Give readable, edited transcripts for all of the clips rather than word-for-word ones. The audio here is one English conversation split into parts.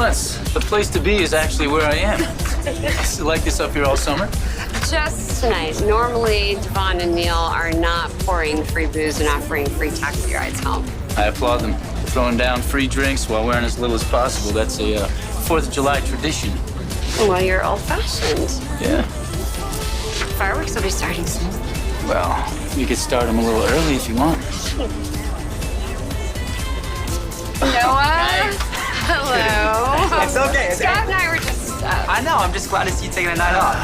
it's the place to be is actually where I am. You like this up here all summer? Just tonight. Normally, Devon and Neil are not pouring free booze and offering free taxi rides home. I applaud them. Throwing down free drinks while wearing as little as possible. That's a 4th of July tradition. Well, you're old-fashioned. Yeah. Fireworks will be starting soon. Well, you could start them a little early if you want. Noah. Hello. It's okay. Scott and I were just... I know. I'm just glad to see you taking a night off.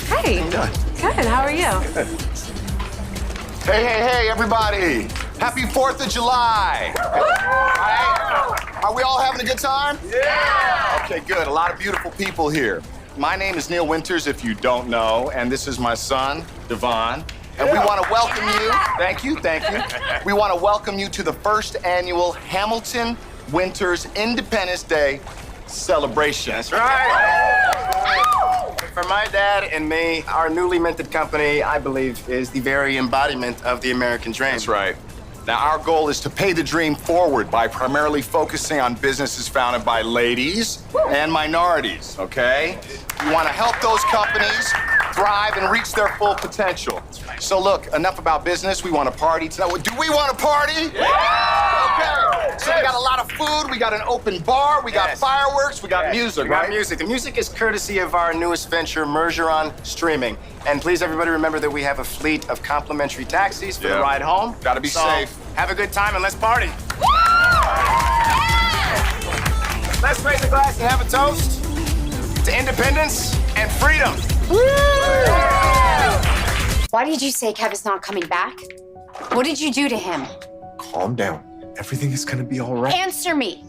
Hey. Good. How are you? Hey, everybody. Happy 4th of July. All right? Are we all having a good time? Yeah. Okay, good. A lot of beautiful people here. My name is Neil Winters, if you don't know, and this is my son, Devon. And we want to welcome you. Thank you. We want to welcome you to the first annual Hamilton Winters Independence Day celebration. That's right. For my dad and me, our newly minted company, I believe, is the very embodiment of the American dream. That's right. Now, our goal is to pay the dream forward by primarily focusing on businesses founded by ladies and minorities, okay? We want to help those companies thrive and reach their full potential. So look, enough about business. We want to party tonight. Do we want to party? Yeah! Okay. So we got a lot of food. We got an open bar. We got fireworks. We got music, We got right? music. The music is courtesy of our newest venture, Mergeron Streaming. And please, everybody, remember that we have a fleet of complimentary taxis for the ride home. Gotta be safe. Have a good time and let's party. Let's raise a glass and have a toast to independence and freedom. Why did you say Kevin's not coming back? What did you do to him? Calm down. Everything is gonna be all right. Answer me.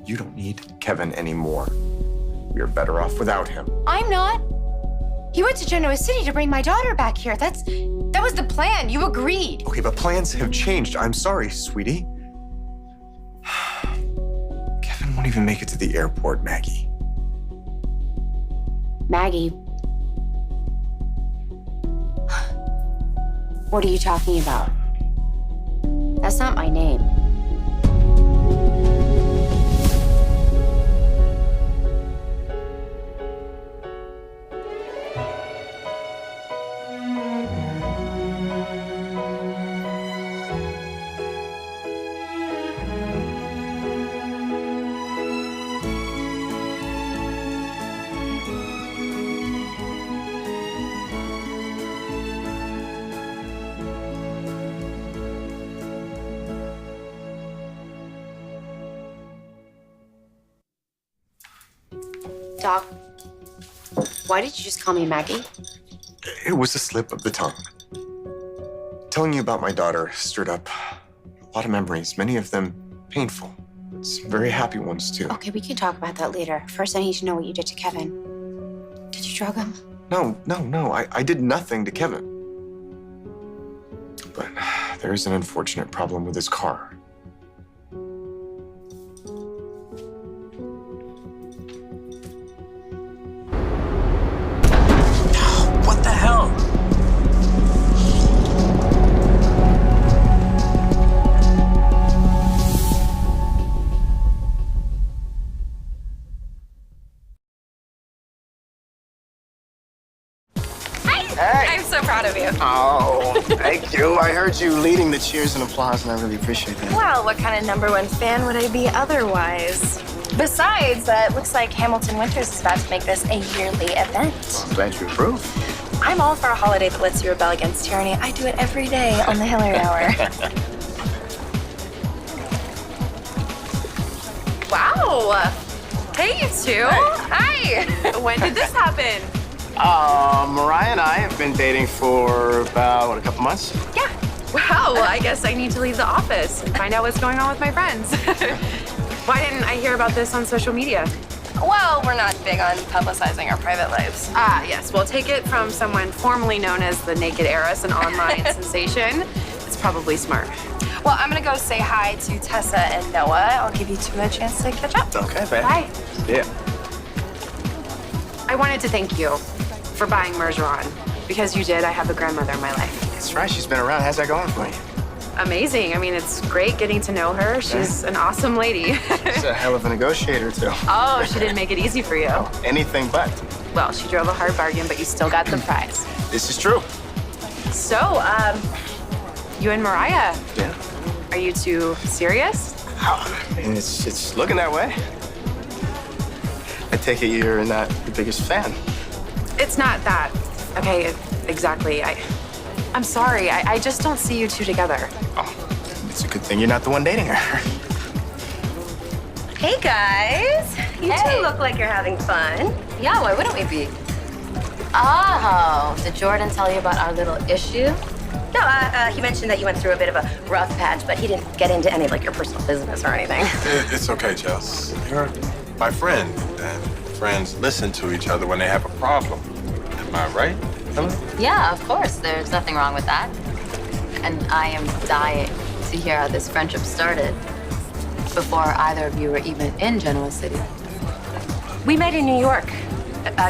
You don't need Kevin anymore. We are better off without him. I'm not. He went to Genoa City to bring my daughter back here. That was the plan. You agreed. Okay, but plans have changed. I'm sorry, sweetie. Kevin won't even make it to the airport, Maggie. Maggie. What are you talking about? That's not my name. Doc, why did you just call me Maggie? It was a slip of the tongue. Telling you about my daughter stirred up a lot of memories, many of them painful. Some very happy ones, too. Okay, we can talk about that later. First, I need to know what you did to Kevin. Did you drug him? No. I did nothing to Kevin. But there is an unfortunate problem with his car. What the hell? Hey. I'm so proud of you. Oh, thank you. I heard you leading the cheers and applause, and I really appreciate that. Well, what kind of #1 fan would I be otherwise? Besides, it looks like Hamilton Winters is about to make this a yearly event. I'm glad you approve. I'm all for a holiday that lets you rebel against tyranny. I do it every day on the Hillary Hour. Wow. Hey, you two. Hi. When did this happen? Mariah and I have been dating for about, a couple months? Yeah. Wow. Well, I guess I need to leave the office and find out what's going on with my friends. Why didn't I hear about this on social media? Well, we're not big on publicizing our private lives. Ah, yes. Well, take it from someone formerly known as the Naked Heiress, an online sensation. It's probably smart. Well, I'm gonna go say hi to Tessa and Noah. I'll give you two a chance to catch up. Okay, babe. Bye. Yeah. I wanted to thank you for buying Mergeron. Because you did, I have a grandmother in my life. That's right, she's been around. How's that going for you? Amazing. I mean, it's great getting to know her. She's an awesome lady. She's a hell of a negotiator, too. Oh, she didn't make it easy for you. Anything but. Well, she drove a hard bargain, but you still got the prize. This is true. So, you and Mariah, Yeah. are you two serious? I mean, it's looking that way. I take it you're not the biggest fan. It's not that. Okay, exactly. I'm sorry. I just don't see you two together. Oh, it's a good thing you're not the one dating her. Hey guys, you two look like you're having fun. Yeah, why wouldn't we be? Oh, did Jordan tell you about our little issue? No, he mentioned that you went through a bit of a rough patch, but he didn't get into any of like your personal business or anything. It's okay, Chels. You're my friend, and friends listen to each other when they have a problem. Am I right? Yeah, of course. There's nothing wrong with that. And I am dying to hear how this friendship started before either of you were even in Genoa City. We met in New York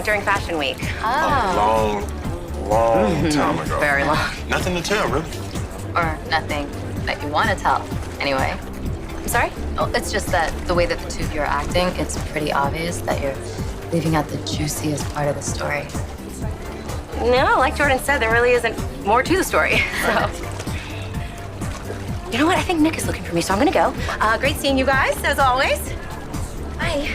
during Fashion Week. Oh, Long time ago. very long. Nothing to tell, really. Or nothing that you want to tell, anyway. I'm sorry? Oh, it's just that the way that the two of you are acting, it's pretty obvious that you're leaving out the juiciest part of the story. No, like Jordan said, there really isn't more to the story. So, you know what? I think Nick is looking for me, so I'm gonna go. Great seeing you guys, as always. Bye.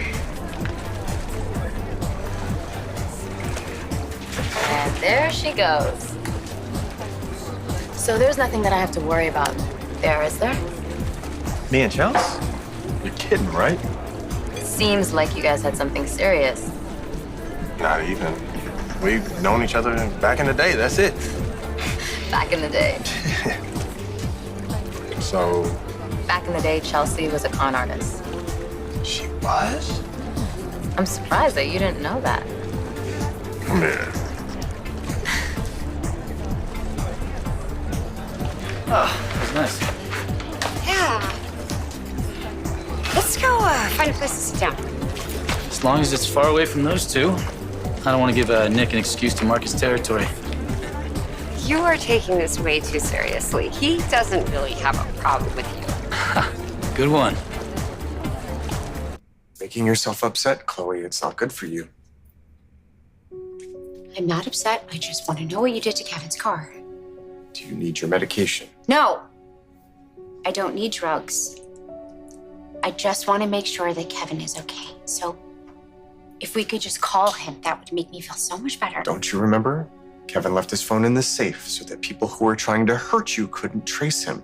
And there she goes. So there's nothing that I have to worry about there, is there? Me and Chels? You're kidding, right? Seems like you guys had something serious. Not even. We've known each other back in the day, that's it. Back in the day. So, Back in the day, Chelsea was a con artist. she was? I'm surprised that you didn't know that. Yeah. Oh, that was nice. Yeah. Let's go find a place to sit down. As long as it's far away from those two. I don't want to give Nick an excuse to mark his territory. You are taking this way too seriously. He doesn't really have a problem with you. Good one. Making yourself upset, Chloe, it's not good for you. I'm not upset. I just want to know what you did to Kevin's car. Do you need your medication? No. I don't need drugs. I just want to make sure that Kevin is okay. So if we could just call him, that would make me feel so much better. Don't you remember? Kevin left his phone in the safe so that people who were trying to hurt you couldn't trace him.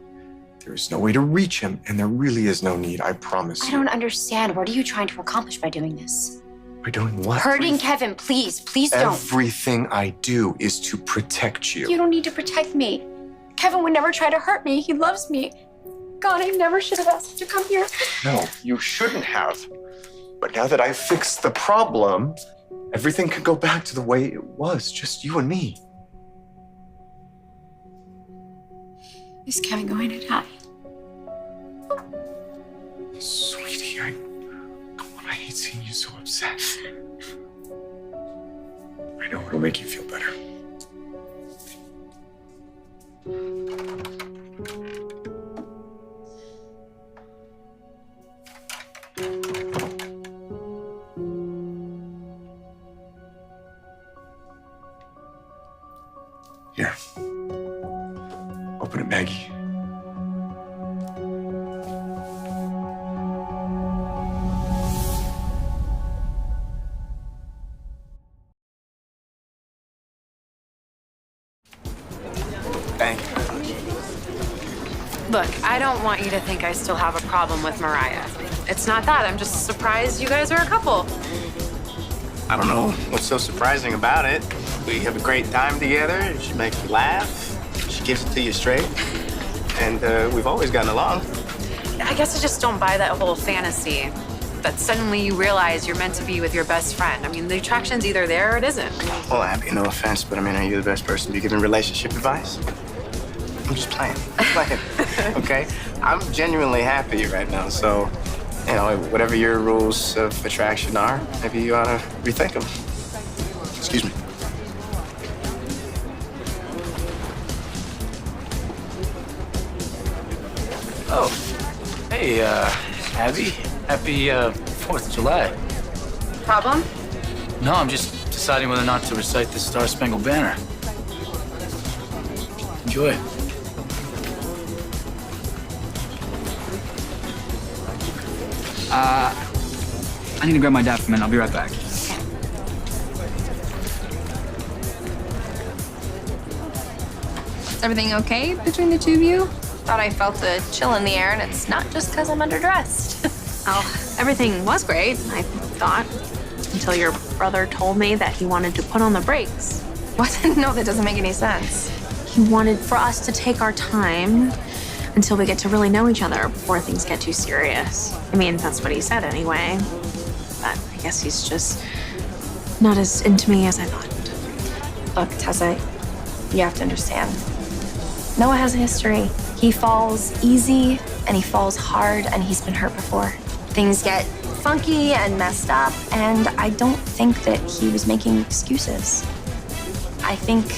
There is no way to reach him, and there really is no need, I promise I you. don't understand. What are you trying to accomplish by doing this? By doing what? Hurting Kevin, please. Please don't. Everything I do is to protect you. You don't need to protect me. Kevin would never try to hurt me. He loves me. God, I never should have asked him to come here. No, you shouldn't have. But now that I've fixed the problem, everything could go back to the way it was, just you and me. Is Kevin going to die? Sweetie, come on, I hate seeing you so upset. I know it'll make you feel better. Here. Open it, Maggie. Thank you. Look, I don't want you to think I still have a problem with Mariah. It's not that. I'm just surprised you guys are a couple. I don't know what's so surprising about it. We have a great time together. She makes you laugh. She gives it to you straight. And we've always gotten along. I guess I just don't buy that whole fantasy that suddenly you realize you're meant to be with your best friend. I mean, the attraction's either there or it isn't. Well, Abby, no offense, but I mean, are you the best person to be giving relationship advice? I'm just playing. I'm playing. Okay? I'm genuinely happy right now, so, you know, whatever your rules of attraction are, maybe you ought to rethink them. Excuse me. Oh, hey, Abby. Happy 4th of July. Problem? No, I'm just deciding whether or not to recite the Star Spangled Banner. Enjoy. I need to grab my dad for a minute. I'll be right back. Is everything okay between the two of you? Thought I felt a chill in the air, and it's not just because I'm underdressed. Oh, everything was great, I thought. Until your brother told me that he wanted to put on the brakes. What? No, that doesn't make any sense. He wanted for us to take our time until we get to really know each other before things get too serious. I mean, that's what he said anyway. But I guess he's just not as into me as I thought. Look, Tessa, you have to understand. Noah has a history. He falls easy and he falls hard and he's been hurt before. Things get funky and messed up, and I don't think that he was making excuses. I think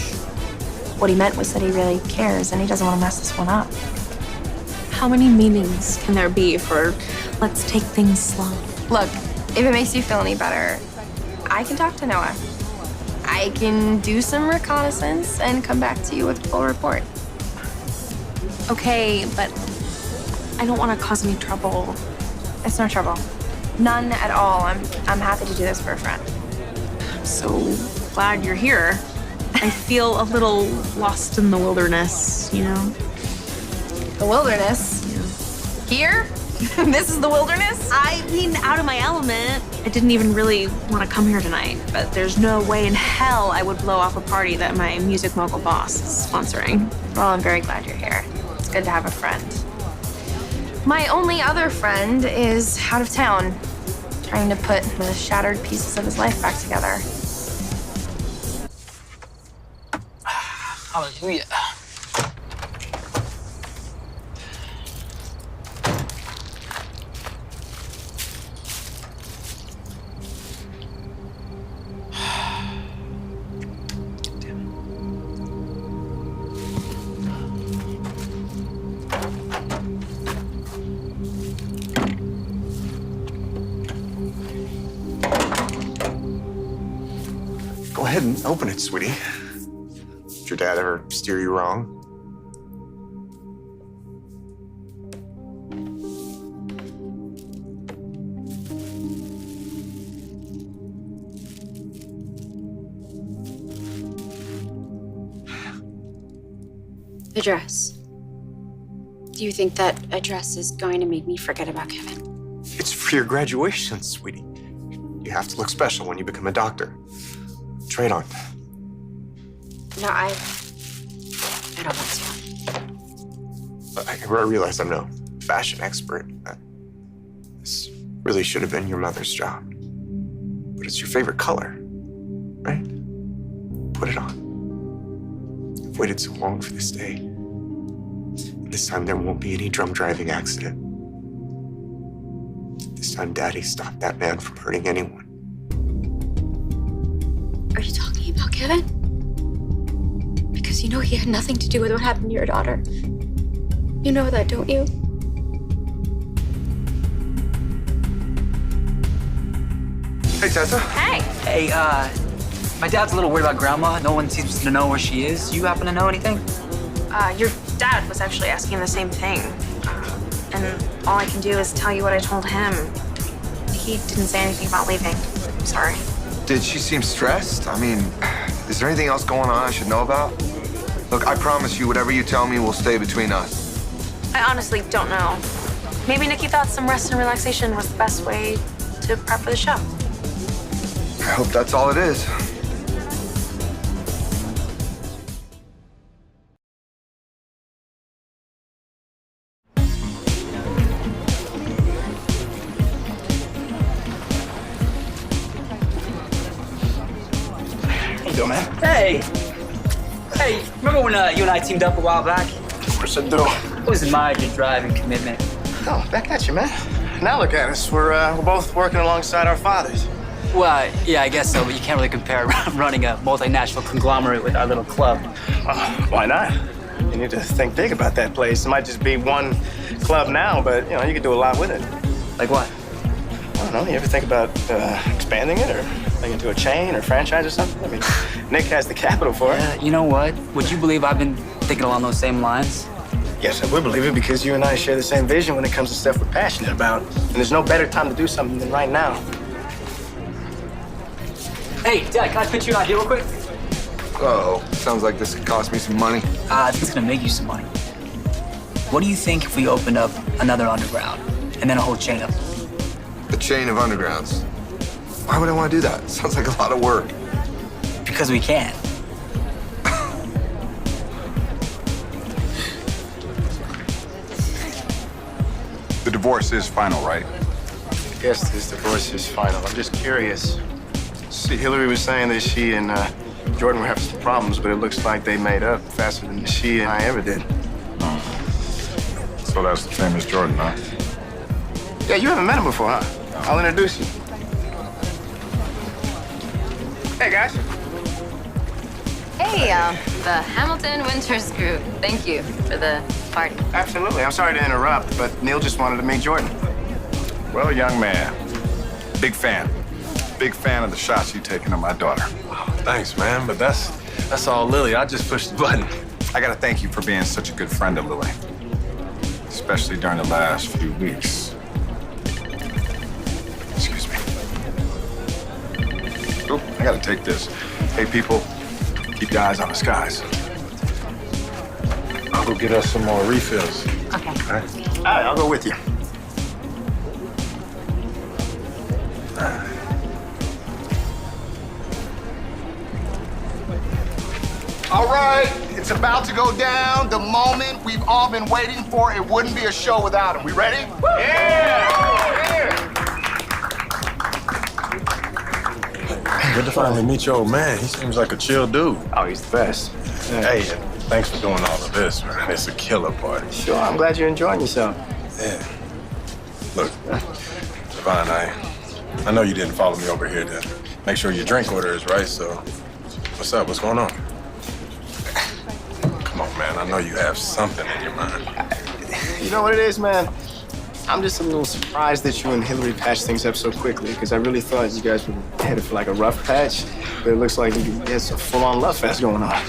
what he meant was that he really cares and he doesn't want to mess this one up. How many meanings can there be for let's take things slow? Look, if it makes you feel any better, I can talk to Noah. I can do some reconnaissance and come back to you with a full report. Okay, but I don't want to cause any trouble. It's no trouble. None at all. I'm happy to do this for a friend. I'm so glad you're here. I feel a little lost in the wilderness, you know? The wilderness? Yeah. Here? This is the wilderness? I mean, out of my element. I didn't even really want to come here tonight, but there's no way in hell I would blow off a party that my music mogul boss is sponsoring. Well, I'm very glad you're here. It's good to have a friend. My only other friend is out of town, trying to put the shattered pieces of his life back together. Hallelujah. Go ahead and open it, sweetie. Did your dad ever steer you wrong? The dress. Do you think that a dress is going to make me forget about Kevin? It's for your graduation, sweetie. You have to look special when you become a doctor. Try it on. No, I don't want to. I realize I'm no fashion expert. This really should have been your mother's job. But it's your favorite color, right? Put it on. I've waited so long for this day. This time there won't be any drum driving accident. This time Daddy stopped that man from hurting anyone. Are you talking about Kevin? Because you know he had nothing to do with what happened to your daughter. You know that, don't you? Hey, Tessa. Hey! Hey, my dad's a little worried about Grandma. No one seems to know where she is. You happen to know anything? Your dad was actually asking the same thing. And all I can do is tell you what I told him. He didn't say anything about leaving. I'm sorry. Did she seem stressed? I mean, is there anything else going on I should know about? Look, I promise you, whatever you tell me will stay between us. I honestly don't know. Maybe Nikki thought some rest and relaxation was the best way to prep for the show. I hope that's all it is. How you doing, man? Hey! Hey, remember when you and I teamed up a while back? Of course I do. I always admired your drive and commitment. Oh, back at you, man. Now look at us. We're both working alongside our fathers. Well, yeah, I guess so, but you can't really compare running a multinational conglomerate with our little club. Why not? You need to think big about that place. It might just be one club now, but you know, you could do a lot with it. Like what? I don't know. You ever think about expanding it or making it into a chain or franchise or something? I mean, Nick has the capital for it. You know what? Would you believe I've been thinking along those same lines? Yes, I would believe it because you and I share the same vision when it comes to stuff we're passionate about. And there's no better time to do something than right now. Hey, Dad, can I pitch you an idea real quick? Uh-oh. Sounds like this could cost me some money. I think it's gonna make you some money. What do you think if we opened up another underground and then a whole chain of them? A chain of undergrounds. Why would I want to do that? Sounds like a lot of work. Because we can. The divorce is final, right? Yes, this divorce is final. I'm just curious. See, Hillary was saying that she and Jordan were having some problems, but it looks like they made up faster than she and I ever did. So that's the famous Jordan, huh? Yeah, you haven't met him before, huh? I'll introduce you. Hey, guys. Hey, the Hamilton Winters group. Thank you for the party. Absolutely. I'm sorry to interrupt, but Neil just wanted to meet Jordan. Well, young man, big fan. Big fan of the shots you taking of my daughter. Thanks, man, but that's all Lily. I just pushed the button. I gotta thank you for being such a good friend of Lily, especially during the last few weeks. Excuse me. Oh, I gotta take this. Hey, people, keep your eyes on the skies. I'll go get us some more refills. Okay. All right, I'll go with you. All right, it's about to go down. The moment we've all been waiting for. It wouldn't be a show without him. We ready? Good to finally meet your old man. He seems like a chill dude. Oh, he's the best. Hey, thanks for doing all of this, man. It's a killer party. Sure, I'm glad you're enjoying yourself. Yeah. Look, Devon, I know you didn't follow me over here to make sure your drink order is right, so what's up? What's going on? Come on, man. I know you have something in your mind. You know what it is, man? I'm just a little surprised that you and Hillary patched things up so quickly, because I really thought you guys were headed for like a rough patch, but it looks like there's a full-on love fest going on.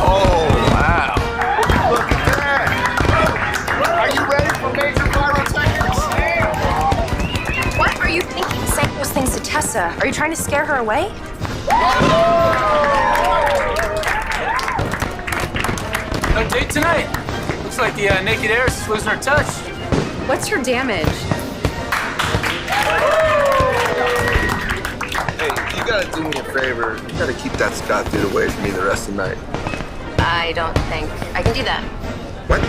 Oh, wow. Look at that. Are you ready for major pyrotechnics? What are you thinking, saying those things to Tessa? Are you trying to scare her away? No date tonight. Looks like the naked heiress is losing her touch. What's your damage? Hey, you gotta do me a favor. You gotta keep that Scott dude away from me the rest of the night. I don't think I can do that. What?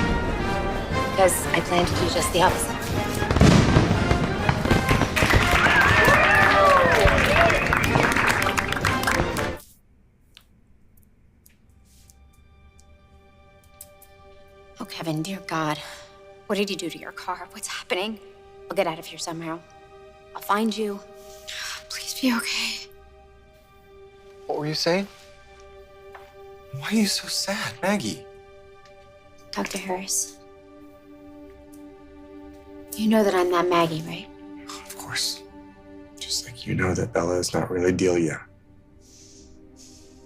Because I plan to do just the opposite. Oh, Kevin, dear God. What did he do to your car? What's happening? I'll get out of here somehow. I'll find you. Please be okay. What were you saying? Why are you so sad, Maggie? Dr. Harris. You know that I'm not Maggie, right? Of course. Just like you know that Bella is not really Delia.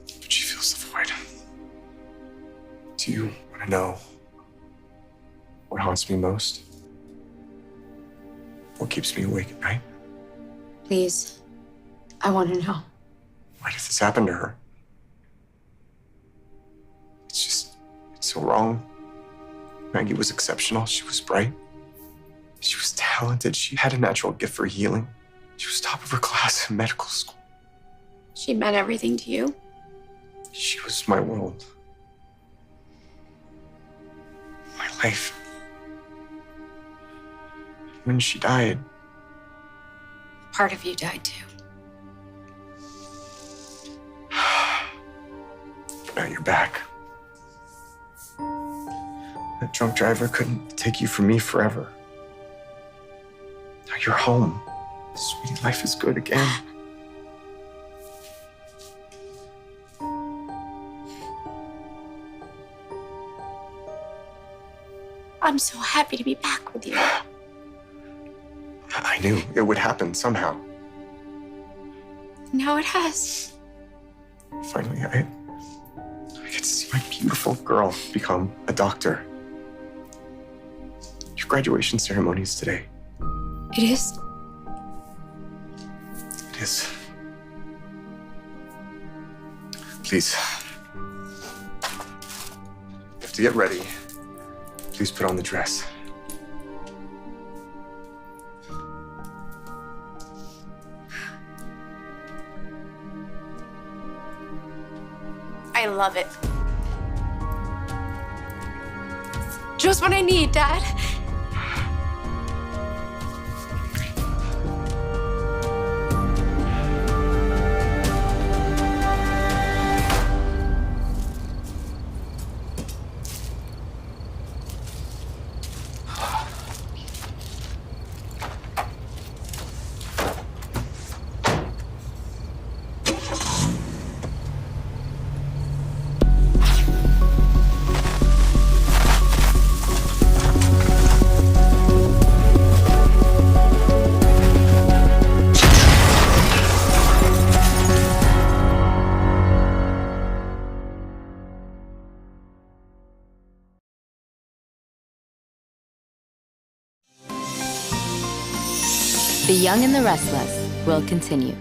But she feels the void. Do you want to know what haunts me most? What keeps me awake at night? Please. I want to know. Why did this happen to her? It's so wrong. Maggie was exceptional. She was bright. She was talented. She had a natural gift for healing. She was top of her class in medical school. She meant everything to you? She was my world. My life. When she died, Part of you died too. now you're back. That drunk driver couldn't take you from me forever. Now you're home. Sweetie, life is good again. I'm so happy to be back with you. I knew it would happen somehow. Now it has. Finally, I get to see my beautiful girl become a doctor. Your graduation ceremony is today. It is? It is. Please. You have to get ready. Please put on the dress. I love it. Just what I need, Dad. The Young and the Restless will continue.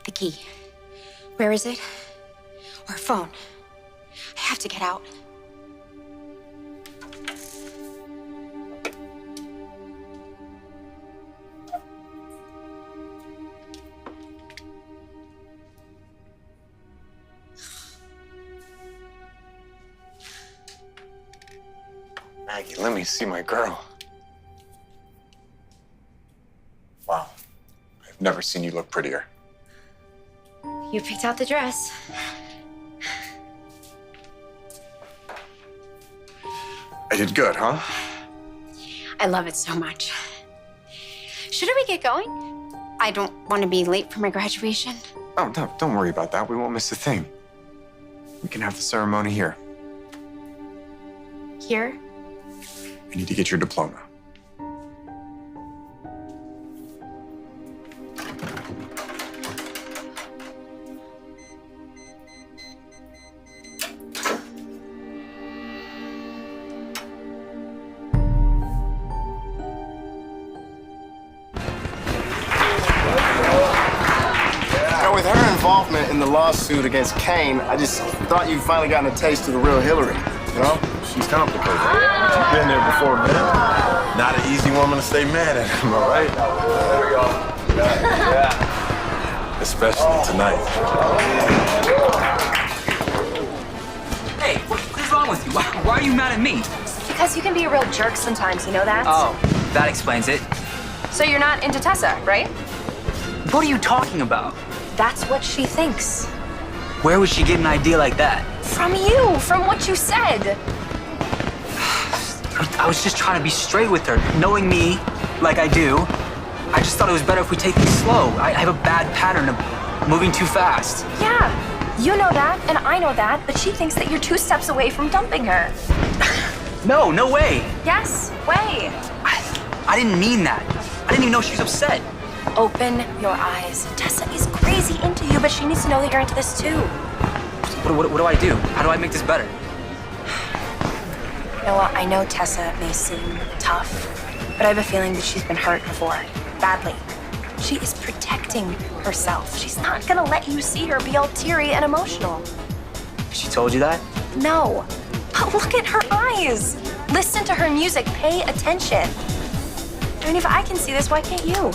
The key. Where is it? Or a phone? I have to get out. Maggie, let me see my girl. Wow. I've never seen you look prettier. You picked out the dress. I did good, huh? I love it so much. Shouldn't we get going? I don't want to be late for my graduation. Oh, no, don't worry about that. We won't miss a thing. We can have the ceremony here. Here? You need to get your diploma. With her involvement in the lawsuit against Kane, I just thought you'd finally gotten a taste of the real Hillary, you know? She's complicated. You've been there before, man. Not an easy woman to stay mad at, am I right? There we go. Yeah. Especially tonight. Hey, what's wrong with you? Why are you mad at me? Because you can be a real jerk sometimes, you know that? Oh, that explains it. So you're not into Tessa, right? What are you talking about? That's what she thinks. Where would she get an idea like that? From you, from what you said. I was just trying to be straight with her. Knowing me, like I do, I just thought it was better if we take things slow. I have a bad pattern of moving too fast. Yeah, you know that, and I know that, but she thinks that you're 2 steps away from dumping her. No way. Yes, way. I didn't mean that. I didn't even know she was upset. Open your eyes. Tessa is crazy into you, but she needs to know that you're into this too. What do I do? How do I make this better? Noah, I know Tessa may seem tough, but I have a feeling that she's been hurt before, badly. She is protecting herself. She's not gonna let you see her be all teary and emotional. She told you that? No, but look at her eyes. Listen to her music, pay attention. I mean, if I can see this, why can't you?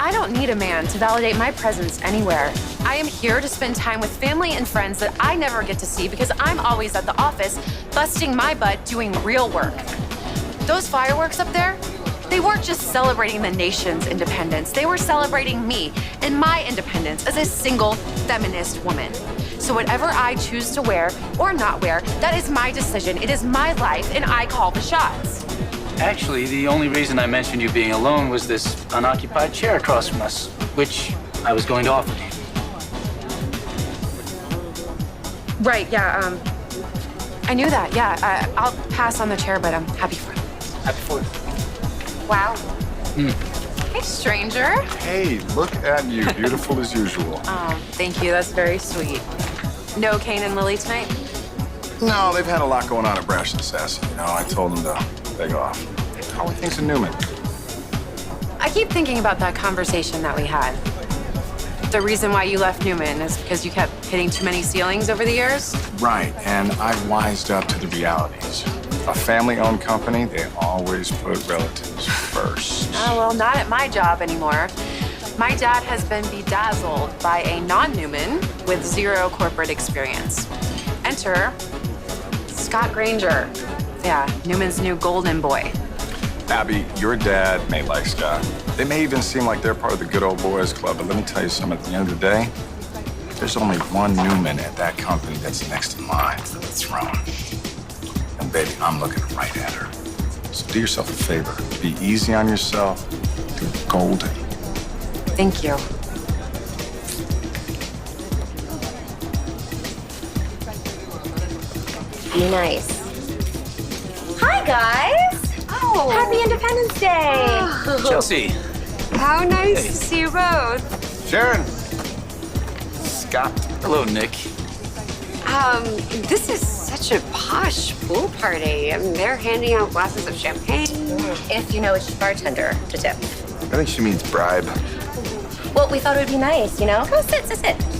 I don't need a man to validate my presence anywhere. I am here to spend time with family and friends that I never get to see because I'm always at the office busting my butt doing real work. Those fireworks up there, they weren't just celebrating the nation's independence. They were celebrating me and my independence as a single feminist woman. So whatever I choose to wear or not wear, that is my decision. It is my life, and I call the shots. Actually, the only reason I mentioned you being alone was this unoccupied chair across from us, which I was going to offer to you. Right, yeah, I knew that, yeah. I'll pass on the chair, but I'm happy for it. Happy for it. Wow. Hey, stranger. Hey, look at you, beautiful as usual. Oh, thank you, that's very sweet. No Kane and Lily tonight? No, they've had a lot going on at Brash and Sassy. You know, I told them to beg off. How are things in Newman? I keep thinking about that conversation that we had. The reason why you left Newman is because you kept hitting too many ceilings over the years? Right, and I've wised up to the realities. A family-owned company, they always put relatives first. Oh, well, not at my job anymore. My dad has been bedazzled by a non-Newman with zero corporate experience. Enter Scott Granger. Yeah, Newman's new golden boy. Abby, your dad may like Scott. They may even seem like they're part of the good old boys club, but let me tell you something, at the end of the day, there's only one Newman at that company that's next in line for the throne. And baby, I'm looking right at her. So do yourself a favor. Be easy on yourself. You're golden. Thank you. Be nice. Hi, guys. Oh. Happy Independence Day. Chelsea. How nice Hey. to see you both. Sharon. Scott. Hello, Nick. This is such a posh pool party. I mean, they're handing out glasses of champagne. If you know which bartender to tip. I think she means bribe. Well, we thought it would be nice, you know? Come sit.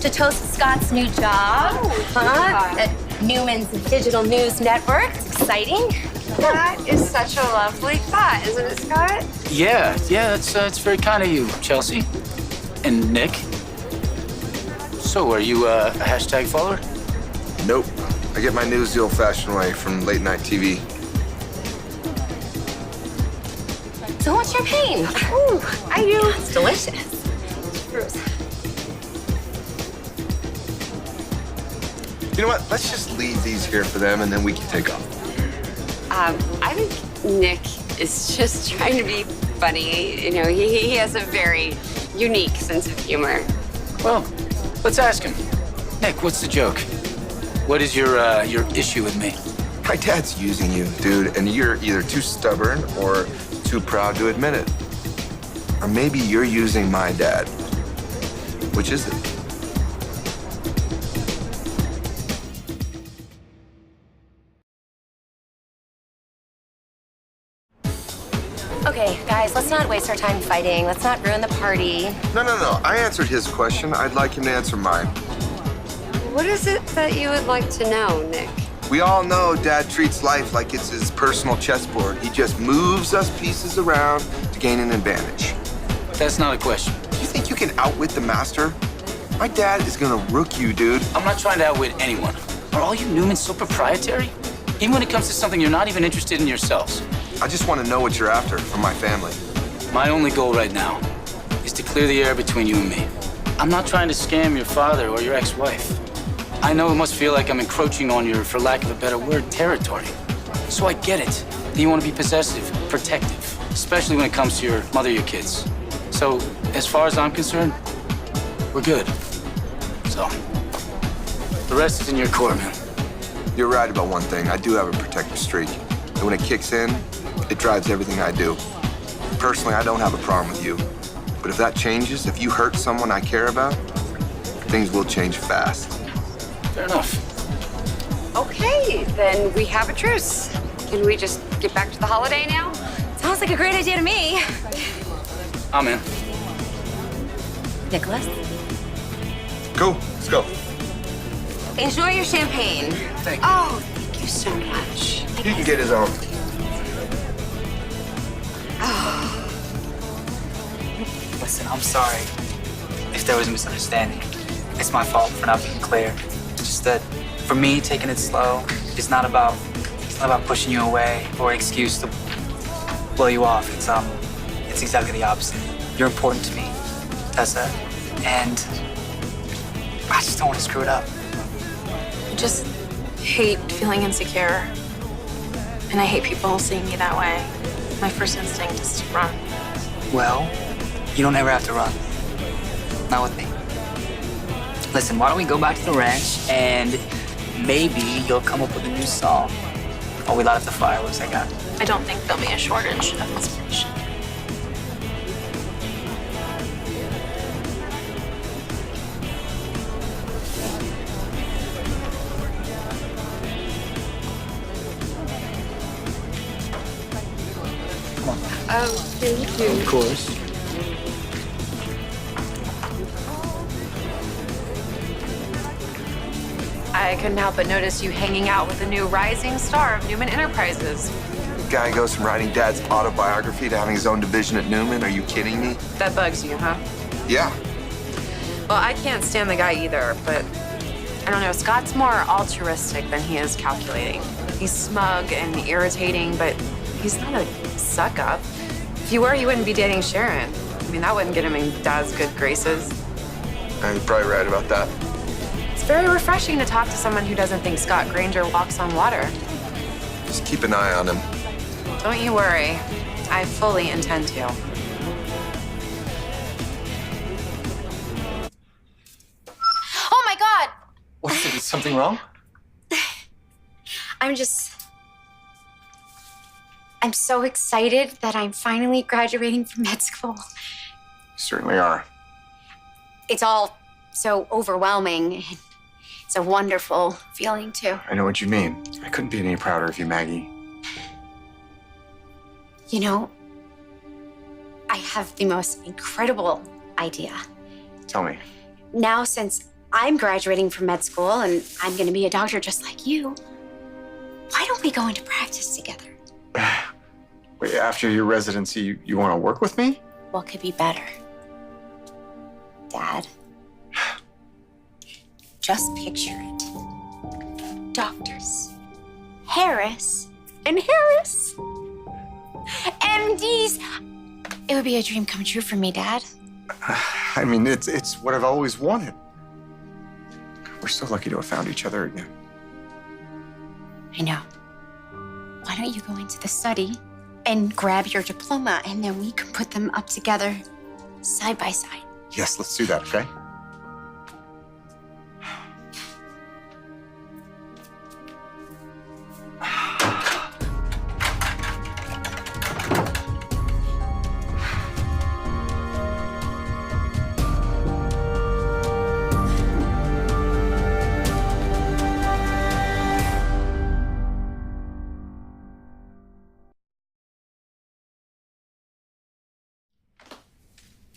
To toast Scott's new job. At Newman's Digital News Network. It's exciting. That is such a lovely thought, isn't it, Scott? Yeah, that's very kind of you, Chelsea. And Nick. So, are you a hashtag follower? Nope. I get my news the old-fashioned way from late-night TV. So who wants champagne? Ooh, I do. It's delicious. Cheers. You know what? Let's just leave these here for them, and then we can take off. I think Nick is just trying to be funny. You know, he has a very unique sense of humor. Well, let's ask him. Nick, what's the joke? What is your issue with me? My dad's using you, dude, and you're either too stubborn or too proud to admit it. Or maybe you're using my dad. Which is it? Okay, guys, let's not waste our time fighting. Let's not ruin the party. No. I answered his question. I'd like him to answer mine. What is it that you would like to know, Nick? We all know Dad treats life like it's his personal chessboard. He just moves us pieces around to gain an advantage. That's not a question. You think you can outwit the master? My dad is gonna rook you, dude. I'm not trying to outwit anyone. Are all you Newmans so proprietary? Even when it comes to something you're not even interested in yourselves. I just want to know what you're after from my family. My only goal right now is to clear the air between you and me. I'm not trying to scam your father or your ex-wife. I know it must feel like I'm encroaching on your, for lack of a better word, territory. So I get it. That you want to be possessive, protective, especially when it comes to your mother, your kids. So, as far as I'm concerned, we're good. So, the rest is in your court, man. You're right about one thing. I do have a protective streak. And when it kicks in, it drives everything I do. Personally, I don't have a problem with you. But if that changes, if you hurt someone I care about, things will change fast. Fair enough. Okay, then we have a truce. Can we just get back to the holiday now? Sounds like a great idea to me. I'm in. Nicholas, Cool, let's go. enjoy your champagne. Thank you. Oh, thank you so much. He can get his own. Listen, I'm sorry if there was a misunderstanding. It's my fault for not being clear. It's just that for me, taking it slow is not about pushing you away or an excuse to blow you off. It's exactly the opposite. You're important to me, Tessa, and I just don't want to screw it up. I just hate feeling insecure. And I hate people seeing me that way. My first instinct is to run. Well, you don't ever have to run. Not with me. Listen, why don't we go back to the ranch and maybe you'll come up with a new song while we light up the fireworks I got. I don't think there'll be a shortage of inspiration. Oh, thank you. Of course. I couldn't help but notice you hanging out with the new rising star of Newman Enterprises. The guy goes from writing Dad's autobiography to having his own division at Newman. Are you kidding me? That bugs you, huh? Yeah. Well, I can't stand the guy either, but I don't know. Scott's more altruistic than he is calculating. He's smug and irritating, but he's not a suck-up. If you were, you wouldn't be dating Sharon. I mean, that wouldn't get him in Dad's good graces. You're probably right about that. It's very refreshing to talk to someone who doesn't think Scott Granger walks on water. Just keep an eye on him. Don't you worry. I fully intend to. Oh my God! What's it? Is something wrong? I'm so excited that I'm finally graduating from med school. You certainly are. It's all so overwhelming. It's a wonderful feeling, too. I know what you mean. I couldn't be any prouder of you, Maggie. You know, I have the most incredible idea. Tell me. Now, since I'm graduating from med school and I'm going to be a doctor just like you, why don't we go into practice together? Wait, after your residency, you want to work with me? What could be better? Dad, just picture it. Doctors, Harris and Harris. MDs. It would be a dream come true for me, Dad. I mean, it's what I've always wanted. We're so lucky to have found each other again. I know. Why don't you go into the study and grab your diploma, and then we can put them up together side by side. Yes, let's do that, okay?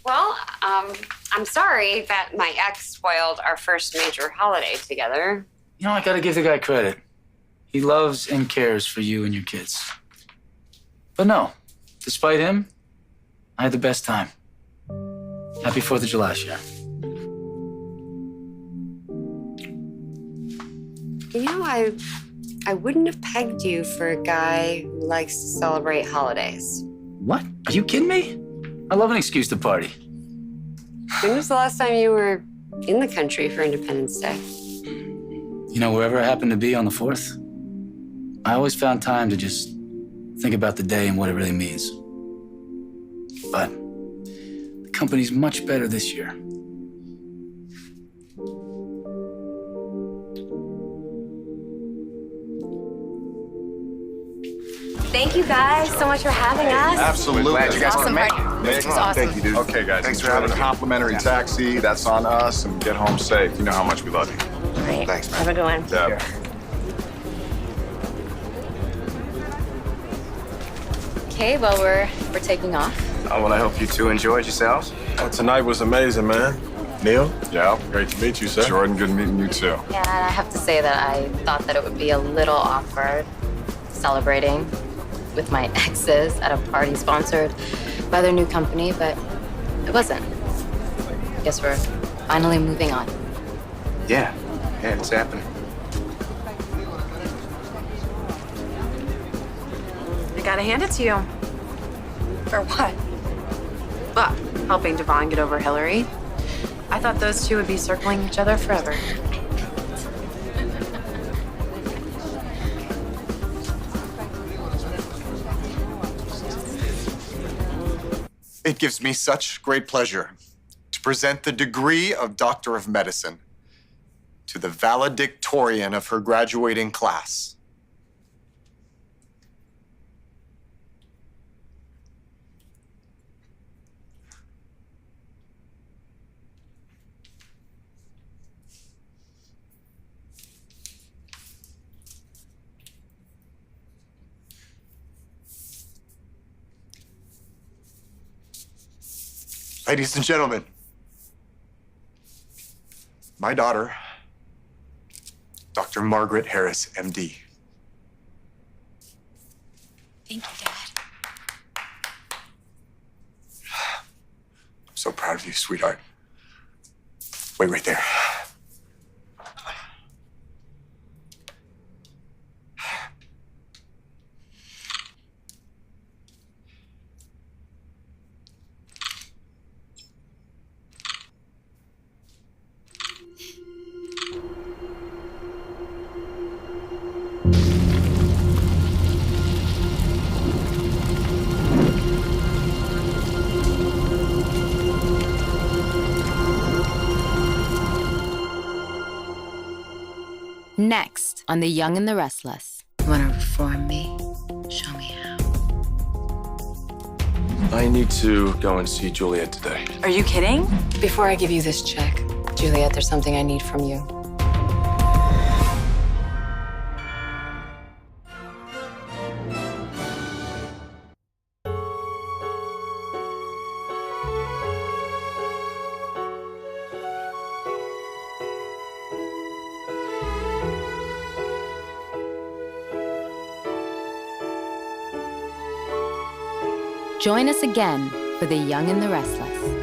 Well, I'm sorry that my ex spoiled our first major holiday together. You know, I gotta give the guy credit. He loves and cares for you and your kids. But no, despite him, I had the best time. Happy 4th of July, Sharon. You know, I wouldn't have pegged you for a guy who likes to celebrate holidays. What? Are you kidding me? I love an excuse to party. When was the last time you were in the country for Independence Day? You know, wherever I happened to be on the 4th, I always found time to just think about the day and what it really means. But the company's much better this year. Thank you guys so much for having us. Absolutely. Glad you guys Awesome can make party. it. This was awesome. Thank you, dude. Okay, guys. Thanks for enjoy having the me. complimentary taxi. That's on us, and get home safe. You know how much we love you. Great. Thanks, man. Have a good one. Yeah. Okay, well, we're taking off. Oh, well, I hope you two enjoyed yourselves. Oh, tonight was amazing, man. Neil, Yeah. great to meet you, sir. Jordan, good meeting you too. Yeah, and I have to say that I thought that it would be a little awkward celebrating with my exes at a party sponsored by their new company, but It wasn't. Guess we're finally moving on. Yeah, it's happening. I gotta hand it to you. For what? Well, helping Devon get over Hillary. I thought those two would be circling each other forever. It gives me such great pleasure to present the degree of Doctor of Medicine to the valedictorian of her graduating class. Ladies and gentlemen, my daughter, Dr. Margaret Harris, MD. Thank you, Dad. I'm so proud of you, sweetheart. Wait right there. Next on The Young and the Restless. Wanna reform me? Show me how. I need to go and see Juliet today. Are you kidding? Before I give you this check, Juliet, there's something I need from you. Join us again for The Young and the Restless.